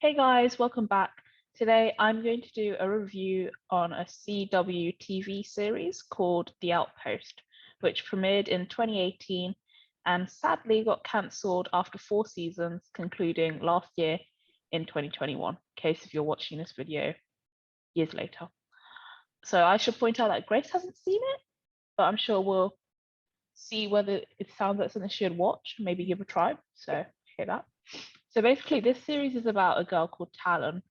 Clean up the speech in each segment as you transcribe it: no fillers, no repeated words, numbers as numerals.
Hey guys, welcome back. Today I'm going to do a review on a CW TV series called The Outpost, which premiered in 2018 and sadly got cancelled after 4 seasons, concluding last year in 2021, in case if you're watching this video years later. So I should point out that Grace hasn't seen it, but I'm sure we'll see whether it sounds like something she should watch, maybe give a try. So hear that. So basically, this series is about a girl called Talon,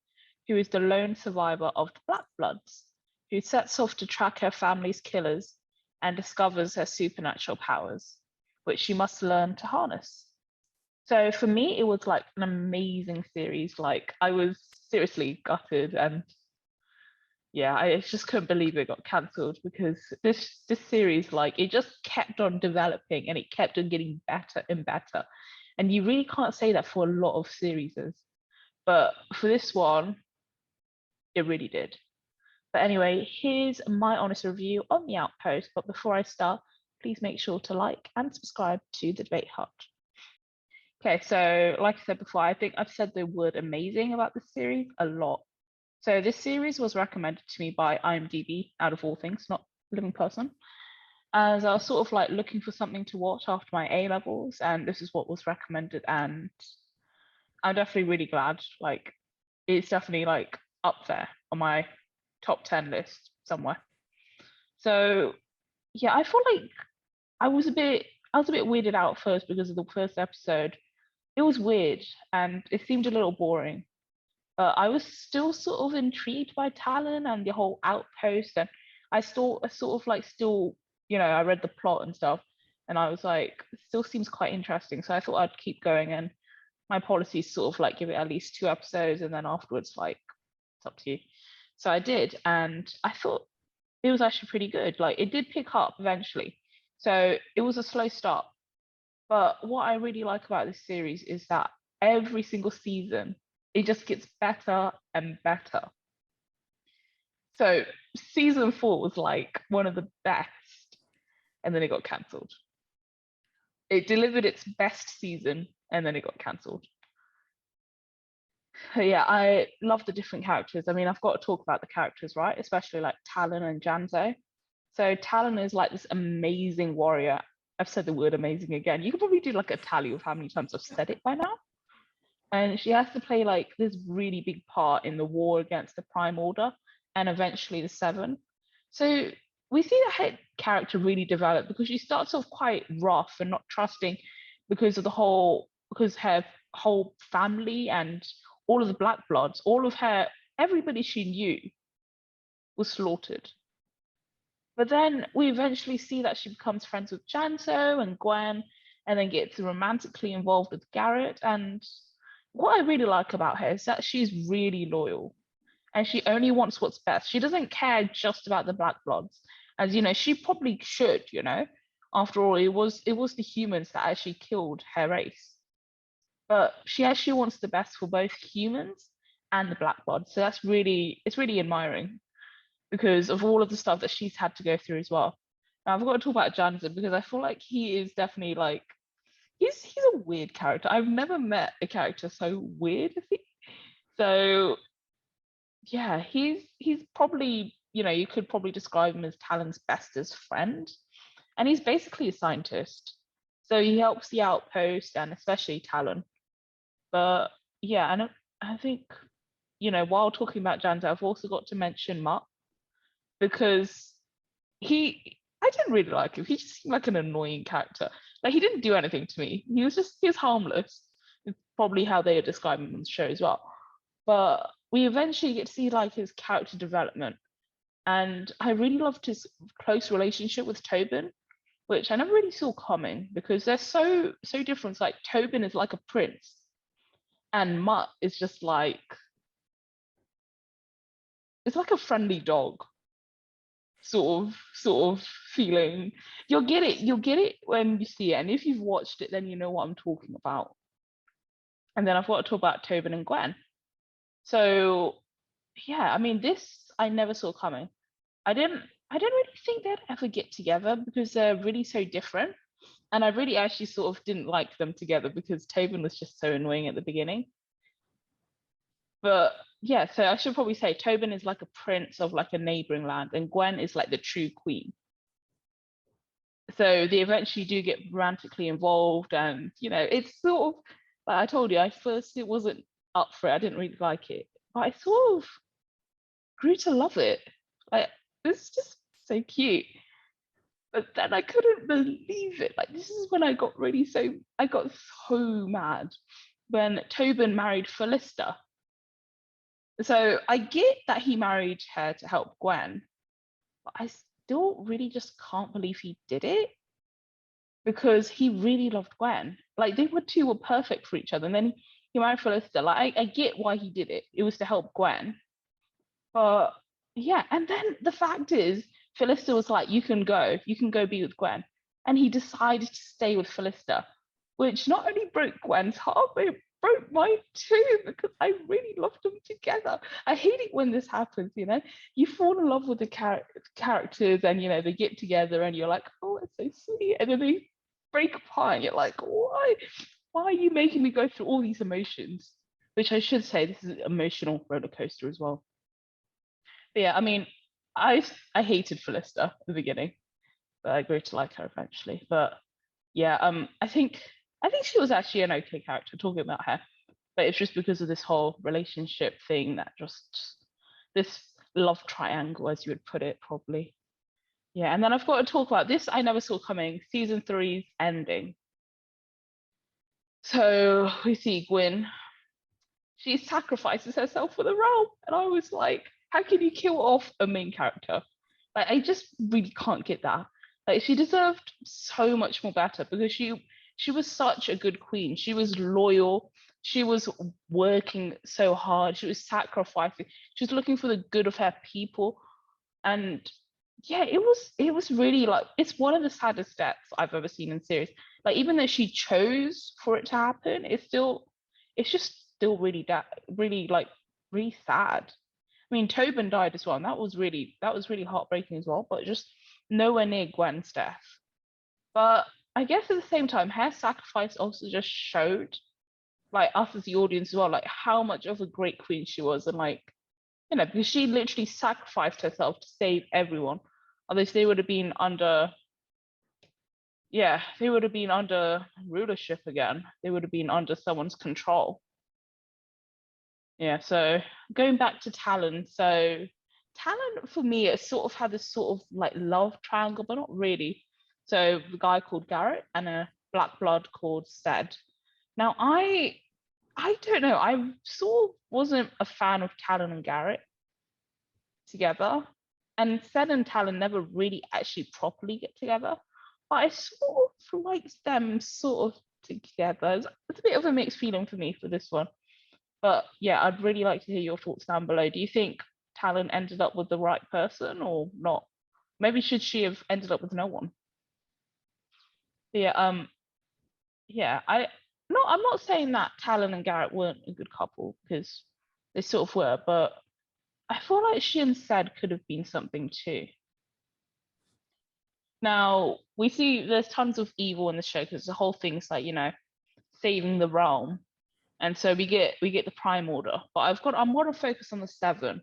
who is the lone survivor of the Black Bloods, who sets off to track her family's killers and discovers her supernatural powers, which she must learn to harness. So for me, it was like an amazing series. Like I was seriously gutted, and yeah, I just couldn't believe it got cancelled because this series, like it just kept on developing and it kept on getting better and better. And you really can't say that for a lot of series. But for this one, it really did. But anyway, here's my honest review on The Outpost. But before I start, please make sure to like and subscribe to the Debate Hut. Okay, so like I said before, I think I've said the word amazing about this series a lot. So this series was recommended to me by IMDb, out of all things, not living person, as I was sort of like looking for something to watch after my A levels, and this is what was recommended, and I'm definitely really glad. Like, it's definitely like up there on my top 10 list somewhere. So yeah, I feel like I was a bit weirded out first because of the first episode. It was weird and it seemed a little boring. But I was still sort of intrigued by Talon and the whole outpost, and I sort of like still, I read the plot and stuff, and I was like, it still seems quite interesting. So I thought I'd keep going, and my policy is sort of like give it at least 2 episodes, and then afterwards, like, it's up to you. So I did, and I thought it was actually pretty good. Like it did pick up eventually. So it was a slow start. But what I really like about this series is that every single season it just gets better and better. So season 4 was like one of the best, and then it got cancelled. It delivered its best season, and then it got cancelled. Yeah, I love the different characters. I mean, I've got to talk about the characters, right? Especially like Talon and Janzo. So Talon is like this amazing warrior. I've said the word amazing again. You could probably do like a tally of how many times I've said it by now. And she has to play like this really big part in the war against the Prime Order and eventually the Seven. So we see the head character really develop because she starts off quite rough and not trusting because her whole family and all of the Black Bloods, everybody she knew was slaughtered. But then we eventually see that she becomes friends with Janso and Gwen, and then gets romantically involved with Garrett. And what I really like about her is that she's really loyal and she only wants what's best. She doesn't care just about the Black Bloods, as she probably should. After all, it was the humans that actually killed her race, but she actually wants the best for both humans and the Black Bloods. So it's really admiring because of all of the stuff that she's had to go through as well. Now, I've got to talk about Jansen because I feel like he is definitely like he's a weird character. I've never met a character so weird as he. So yeah, he's probably, you could probably describe him as Talon's bestest friend. And he's basically a scientist. So he helps the outpost and especially Talon. But yeah, and I think, while talking about Janzo, I've also got to mention Mutt because I didn't really like him. He just seemed like an annoying character. Like he didn't do anything to me. He was harmless. It's probably how they are describing him on the show as well. But we eventually get to see like his character development. And I really loved his close relationship with Tobin, which I never really saw coming because they're so different. It's like Tobin is like a prince and Mutt is just like it's like a friendly dog sort of feeling. You'll get it when you see it, and if you've watched it then you know what I'm talking about. And then I've got to talk about Tobin and Gwen. So yeah, I mean, this I never saw coming. I didn't really think they'd ever get together because they're really so different, and I really actually sort of didn't like them together because Tobin was just so annoying at the beginning. But yeah, so I should probably say Tobin is like a prince of like a neighboring land, and Gwen is like the true queen. So they eventually do get romantically involved, and it's sort of like I told you, I first it wasn't up for it. I didn't really like it, but I sort of grew to love it. Like it's just so cute. But then I couldn't believe it. Like this is when I got so mad when Tobin married Philista. So I get that he married her to help Gwen, but I still really just can't believe he did it because he really loved Gwen. Like they were perfect for each other. And then he married Felicita. Like I get why he did it. It was to help Gwen. But yeah, and then the fact is, Felicita was like, you can go be with Gwen. And he decided to stay with Felicita, which not only broke Gwen's heart, but it broke mine too, because I really loved them together. I hate it when this happens, You fall in love with the characters and, they get together and you're like, oh, it's so sweet. And then they break apart and you're like, why? Why are you making me go through all these emotions? Which I should say, this is an emotional roller coaster as well. But yeah, I mean, I hated Felicita at the beginning, but I grew to like her eventually. But yeah, I think she was actually an okay character talking about her, but it's just because of this whole relationship thing that just this love triangle, as you would put it, probably. Yeah, and then I've got to talk about this I never saw coming, season three's ending. So we see Gwyn, she sacrifices herself for the role. And I was like, how can you kill off a main character? Like, I just really can't get that. Like, she deserved so much more better because she was such a good queen. She was loyal. She was working so hard. She was sacrificing. She was looking for the good of her people. And yeah, it was really like it's one of the saddest deaths I've ever seen in series. Like even though she chose for it to happen, it's just still really like really sad. I mean, Tobin died as well, and that was really heartbreaking as well, but just nowhere near Gwen's death. But I guess at the same time, her sacrifice also just showed like us as the audience as well, like how much of a great queen she was, and like because she literally sacrificed herself to save everyone. Otherwise, they would have been under rulership again. They would have been under someone's control. Yeah, so going back to Talon. So Talon for me, it sort of had this sort of like love triangle, but not really. So the guy called Garrett and a black blood called Stead. Now I don't know. I sort of wasn't a fan of Talon and Garrett together. And Stead and Talon never really actually properly get together. But I sort of liked them sort of together. It's a bit of a mixed feeling for me for this one. But yeah, I'd really like to hear your thoughts down below. Do you think Talon ended up with the right person or not? Maybe should she have ended up with no one? Yeah, yeah, I'm not saying that Talon and Garrett weren't a good couple because they sort of were, but I feel like she and Sad could have been something too. Now we see there's tons of evil in the show because the whole thing's like saving the realm, and so we get the Prime Order. But I'm more to focus on the Seven,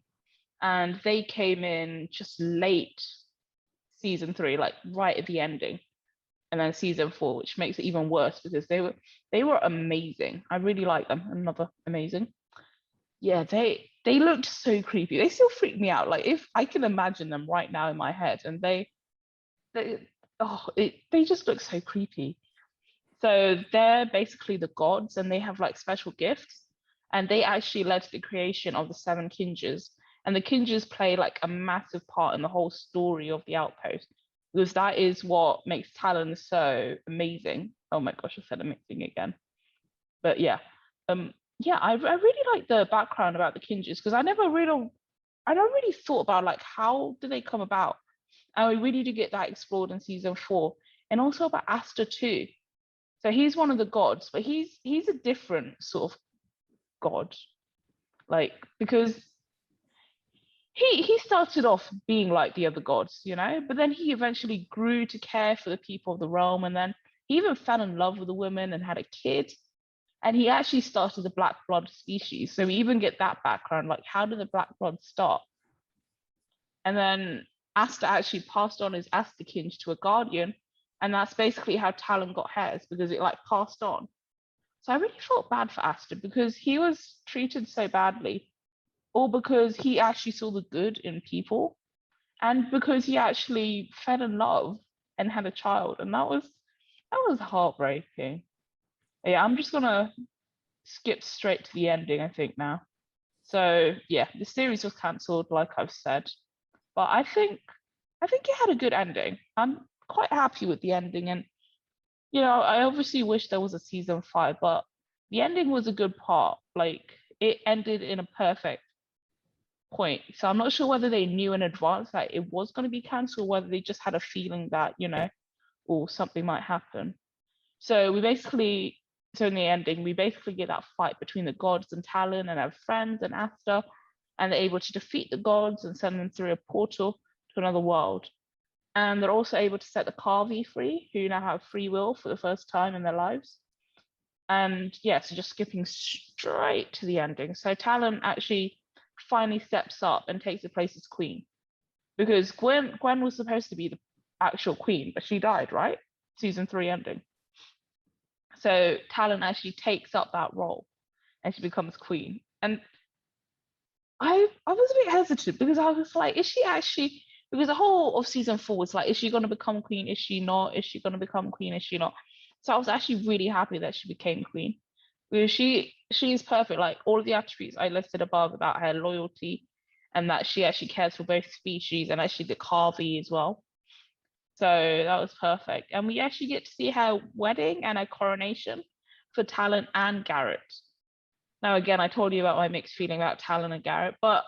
and they came in just late season three, like right at the ending, and then season four, which makes it even worse because they were amazing. I really like them. Another amazing. Yeah, they looked so creepy. They still freak me out. Like if I can imagine them right now in my head, and they just look so creepy. So they're basically the gods, and they have like special gifts, and they actually led to the creation of the seven Kingers. And the Kingers play like a massive part in the whole story of the Outpost because that is what makes Talon so amazing. Oh my gosh, I said amazing again. But yeah, I really like the background about the Kingers because I don't really thought about like how do they come about, and we really do get that explored in season four, and also about Aster too. So he's one of the gods, but he's a different sort of god, like because he started off being like the other gods, but then he eventually grew to care for the people of the realm, and then he even fell in love with a woman and had a kid. And he actually started the black blood species. So we even get that background, like how did the black blood start? And then Asta actually passed on his Astakinge to a guardian, and that's basically how Talon got hers, because it like passed on. So I really felt bad for Asta because he was treated so badly, all because he actually saw the good in people, and because he actually fell in love and had a child, and that was heartbreaking. Yeah, I'm just gonna skip straight to the ending, I think now. So yeah, the series was cancelled, like I've said, but I think it had a good ending. I'm quite happy with the ending, and I obviously wish there was a season 5, but the ending was a good part. Like it ended in a perfect point. So I'm not sure whether they knew in advance that it was going to be cancelled, or whether they just had a feeling that, or something might happen. So so in the ending, we basically get that fight between the gods and Talon and our friends and Asta, and they're able to defeat the gods and send them through a portal to another world. And they're also able to set the Carvi free, who now have free will for the first time in their lives. And yeah, so just skipping straight to the ending. So Talon actually finally steps up and takes the place as queen. Because Gwen was supposed to be the actual queen, but she died, right? Season 3 ending. So Talon actually takes up that role and she becomes queen. And I was a bit hesitant because I was like, is she actually, because the whole of season 4 was like, is she going to become queen? Is she not? Is she going to become queen? Is she not? So I was actually really happy that she became queen, because she is perfect. Like all of the attributes I listed above about her loyalty, and that she actually cares for both species, and actually the Carvey as well. So that was perfect. And we actually get to see her wedding and her coronation for Talon and Garrett. Now, again, I told you about my mixed feeling about Talon and Garrett, but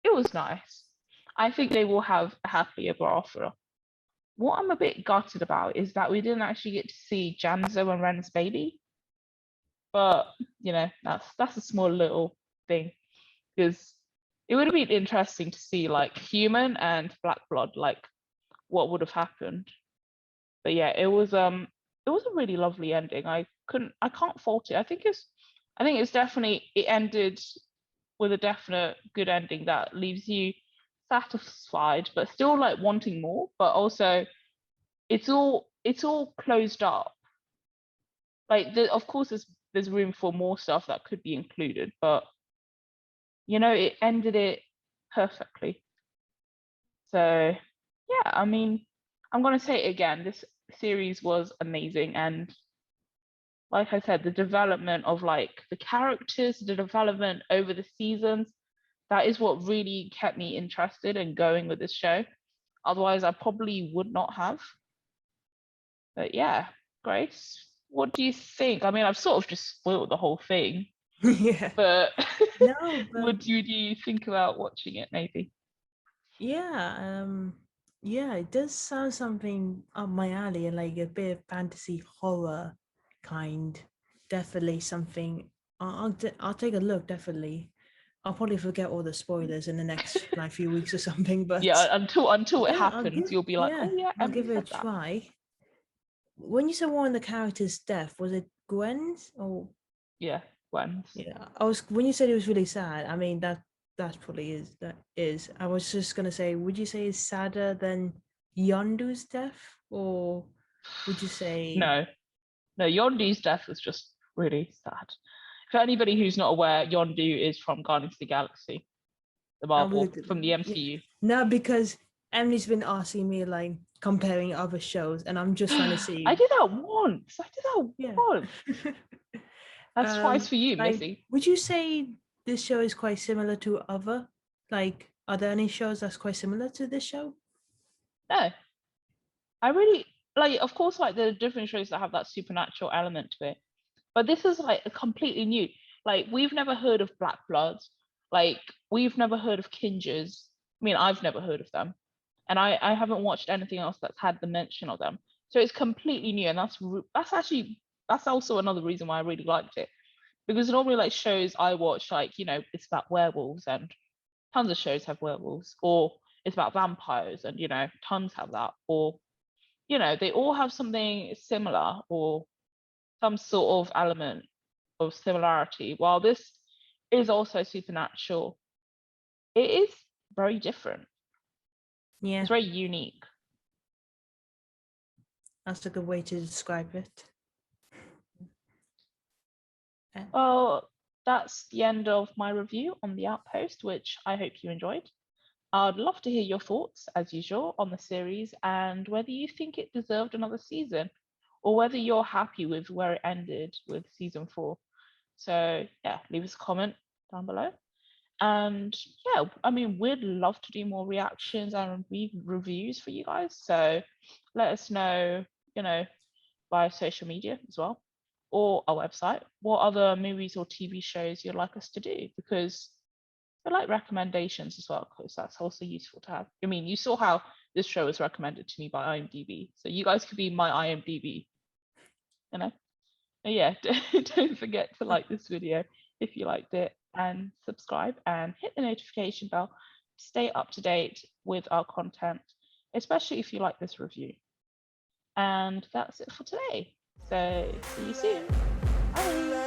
it was nice. I think they will have a happily ever after. What I'm a bit gutted about is that we didn't actually get to see Janzo and Ren's baby. But, that's a small little thing, because it would have been interesting to see like human and black blood, like what would have happened. But yeah, it was a really lovely ending. I can't fault it. I think it's definitely, it ended with a definite good ending that leaves you satisfied, but still like wanting more. But also, it's all closed up. Like, of course, there's room for more stuff that could be included, but it ended it perfectly. So yeah, I mean, I'm gonna say it again. This series was amazing, and like I said, the development of like the characters, the development over the seasons, that is what really kept me interested and going with this show. Otherwise, I probably would not have. But yeah, Grace, what do you think? I mean, I've sort of just spoiled the whole thing, Yeah. but No, but what do you think about watching it, maybe? yeah, yeah, it does sound something up my alley, like a bit of fantasy horror kind. Definitely something. I'll take a look. Definitely. I'll probably forget all the spoilers in the next like few weeks or something, but Yeah, until it yeah, I'll happens, give you'll be like, yeah, oh yeah, I'll Emily give it a said that. try. When you said one of the characters' death, was it Gwen's or Yeah, Gwen. yeah? I was when you said it was really sad. I mean that probably is that is. I was just gonna say, would you say it's sadder than Yondu's death, or would you say? No, no, Yondu's death was just really sad. For anybody who's not aware, Yondu is from Guardians of the Galaxy, the I would Marvel, look at from the yeah. MCU. No, because Emily's been asking me like comparing other shows, and I'm just trying to I see. did that once. I did that Yeah. once. That's twice for you, Like, Missy. would you say this show is quite similar to other? Like, are there any shows that's quite similar to this show? No, I really like. Of course, like there are different shows that have that supernatural element to it, but this is like a completely new. Like we've never heard of Black Bloods. Like we've never heard of Kingers. I mean, I've never heard of them, and I haven't watched anything else that's had the mention of them. So it's completely new, and that's also another reason why I really liked it, because normally like shows I watch, like it's about werewolves, and tons of shows have werewolves, or it's about vampires, and tons have that, or they all have something similar, or some sort of element of similarity. While this is also supernatural, it is very different. Yeah, It's very unique. that's a good way to describe it. Well, that's the end of my review on The Outpost, which I hope you enjoyed. I'd love to hear your thoughts, as usual, on the series and whether you think it deserved another season or whether you're happy with where it ended with season 4. So, yeah, leave us a comment down below. And yeah, I mean, we'd love to do more reactions and reviews for you guys. So let us know, via social media as well, or our website, what other movies or TV shows you'd like us to do, because I like recommendations as well, because that's also useful to have. I mean, you saw how this show was recommended to me by IMDb, so you guys could be my IMDb, you know? But yeah, don't forget to like this video if you liked it, and subscribe and hit the notification bell to stay up to date with our content, especially if you like this review. And that's it for today. So see you soon. Bye.